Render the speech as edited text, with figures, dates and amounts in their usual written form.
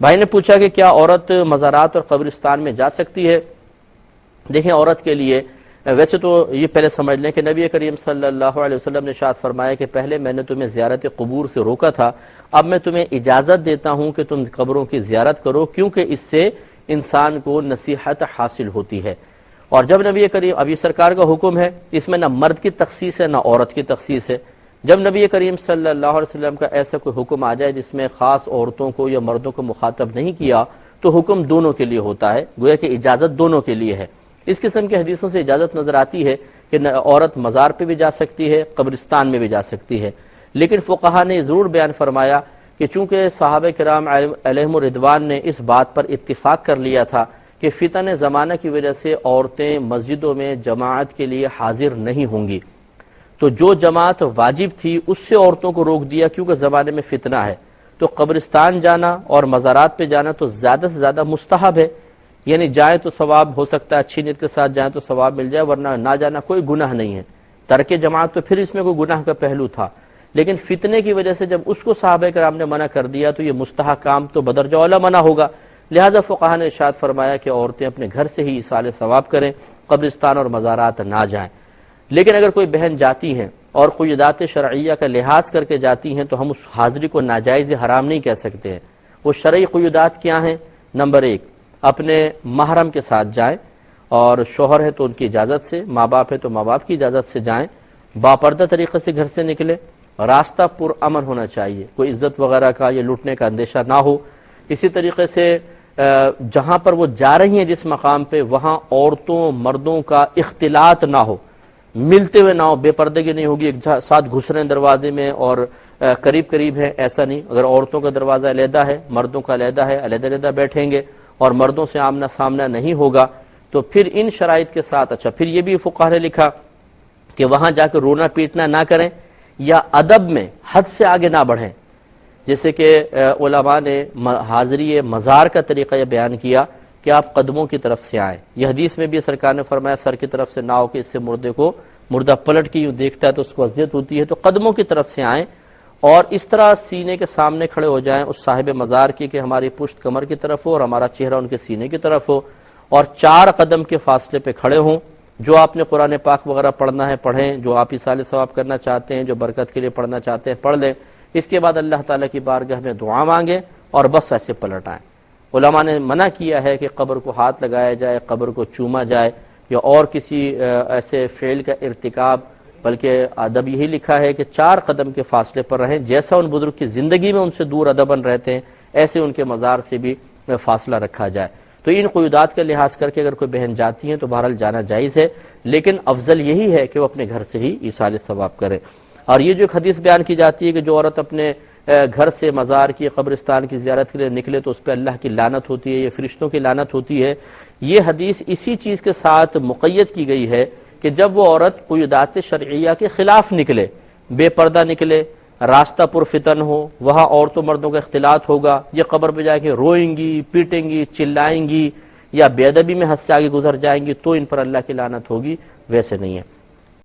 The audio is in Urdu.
بھائی نے پوچھا کہ کیا عورت مزارات اور قبرستان میں جا سکتی ہے؟ دیکھیں، عورت کے لیے ویسے تو یہ پہلے سمجھ لیں کہ نبی کریم صلی اللہ علیہ وسلم نے ارشاد فرمایا کہ پہلے میں نے تمہیں زیارت قبور سے روکا تھا، اب میں تمہیں اجازت دیتا ہوں کہ تم قبروں کی زیارت کرو، کیونکہ اس سے انسان کو نصیحت حاصل ہوتی ہے۔ اور جب نبی کریم، اب یہ سرکار کا حکم ہے، اس میں نہ مرد کی تخصیص ہے نہ عورت کی تخصیص ہے۔ جب نبی کریم صلی اللہ علیہ وسلم کا ایسا کوئی حکم آ جائے جس میں خاص عورتوں کو یا مردوں کو مخاطب نہیں کیا، تو حکم دونوں کے لیے ہوتا ہے، گویا کہ اجازت دونوں کے لیے ہے۔ اس قسم کی حدیثوں سے اجازت نظر آتی ہے کہ عورت مزار پہ بھی جا سکتی ہے، قبرستان میں بھی جا سکتی ہے، لیکن فقہا نے ضرور بیان فرمایا کہ چونکہ صحابہ کرام علیہم الرضوان نے اس بات پر اتفاق کر لیا تھا کہ فتن زمانہ کی وجہ سے عورتیں مسجدوں میں جماعت کے لیے حاضر نہیں ہوں گی، تو جو جماعت واجب تھی اس سے عورتوں کو روک دیا کیونکہ زمانے میں فتنہ ہے، تو قبرستان جانا اور مزارات پہ جانا تو زیادہ سے زیادہ مستحب ہے، یعنی جائیں تو ثواب ہو سکتا ہے، اچھی نیت کے ساتھ جائیں تو ثواب مل جائے، ورنہ نہ جانا کوئی گناہ نہیں ہے۔ ترک جماعت تو پھر اس میں کوئی گناہ کا پہلو تھا، لیکن فتنے کی وجہ سے جب اس کو صحابہ کرام نے منع کر دیا تو یہ مستحب کام تو بدرجہ اولیٰ منع ہوگا، لہذا فقہا نے ارشاد فرمایا کہ عورتیں اپنے گھر سے ہی ایصال ثواب کریں، قبرستان اور مزارات نہ جائیں۔ لیکن اگر کوئی بہن جاتی ہیں اور قیودات شرعیہ کا لحاظ کر کے جاتی ہیں تو ہم اس حاضری کو ناجائز حرام نہیں کہہ سکتے ہیں۔ وہ شرعی قیودات کیا ہیں؟ نمبر 1، اپنے محرم کے ساتھ جائیں، اور شوہر ہے تو ان کی اجازت سے، ماں باپ ہے تو ماں باپ کی اجازت سے جائیں، باپردہ طریقے سے گھر سے نکلے، راستہ پرامن ہونا چاہیے، کوئی عزت وغیرہ کا یا لوٹنے کا اندیشہ نہ ہو۔ اسی طریقے سے جہاں پر وہ جا رہی ہیں جس مقام پہ، وہاں عورتوں مردوں کا اختلاط نہ ہو، ملتے ہوئے نہ ہو، بے پردگی نہیں ہوگی، ایک ساتھ گھس رہے ہیں دروازے میں اور قریب قریب ہے، ایسا نہیں۔ اگر عورتوں کا دروازہ علیحدہ ہے، مردوں کا علیحدہ ہے، علیحدہ علیحدہ بیٹھیں گے اور مردوں سے آمنا سامنا نہیں ہوگا، تو پھر ان شرائط کے ساتھ اچھا پھر یہ بھی فقہا نے لکھا کہ وہاں جا کے رونا پیٹنا نہ کریں یا ادب میں حد سے آگے نہ بڑھیں، جیسے کہ علماء نے حاضری مزار کا طریقہ یہ بیان کیا کہ آپ قدموں کی طرف سے آئیں۔ یہ حدیث میں بھی سرکار نے فرمایا سر کی طرف سے نہ ہو کہ اس سے مردہ پلٹ کے یوں دیکھتا ہے تو اس کو اذیت ہوتی ہے، تو قدموں کی طرف سے آئیں اور اس طرح سینے کے سامنے کھڑے ہو جائیں اس صاحب مزار کی کہ ہماری پشت کمر کی طرف ہو اور ہمارا چہرہ ان کے سینے کی طرف ہو، اور 4 قدم کے فاصلے پہ کھڑے ہوں۔ جو آپ نے قرآن پاک وغیرہ پڑھنا ہے پڑھیں، جو آپ ایصال ثواب کرنا چاہتے ہیں، جو برکت کے لیے پڑھنا چاہتے ہیں پڑھ لیں، اس کے بعد اللہ تعالیٰ کی بارگاہ میں دعا مانگیں اور بس ایسے پلٹ آئیں۔ علماء نے منع کیا ہے کہ قبر کو ہاتھ لگایا جائے، قبر کو چوما جائے یا اور کسی ایسے فعل کا ارتکاب، بلکہ ادب یہی لکھا ہے کہ 4 قدم کے فاصلے پر رہیں، جیسا ان بزرگ کی زندگی میں ان سے دور ادباً رہتے ہیں ایسے ان کے مزار سے بھی فاصلہ رکھا جائے۔ تو ان قیودات کا لحاظ کر کے اگر کوئی بہن جاتی ہیں تو بہرحال جانا جائز ہے، لیکن افضل یہی ہے کہ وہ اپنے گھر سے ہی ایصال ثواب کرے۔ اور یہ جو ایک حدیث بیان کی جاتی ہے کہ جو عورت اپنے گھر سے مزار کی قبرستان کی زیارت کے لیے نکلے تو اس پہ اللہ کی لعنت ہوتی ہے، یہ فرشتوں کی لعنت ہوتی ہے، یہ حدیث اسی چیز کے ساتھ مقید کی گئی ہے کہ جب وہ عورت قیودات شرعیہ کے خلاف نکلے، بے پردہ نکلے، راستہ پرفتن ہو، وہاں عورتوں مردوں کا اختلاط ہوگا، یہ قبر پہ جا کے روئیں گی، پیٹیں گی، چلائیں گی یا بے ادبی میں حد سے آگے گزر جائیں گی تو ان پر اللہ کی لعنت ہوگی، ویسے نہیں ہے۔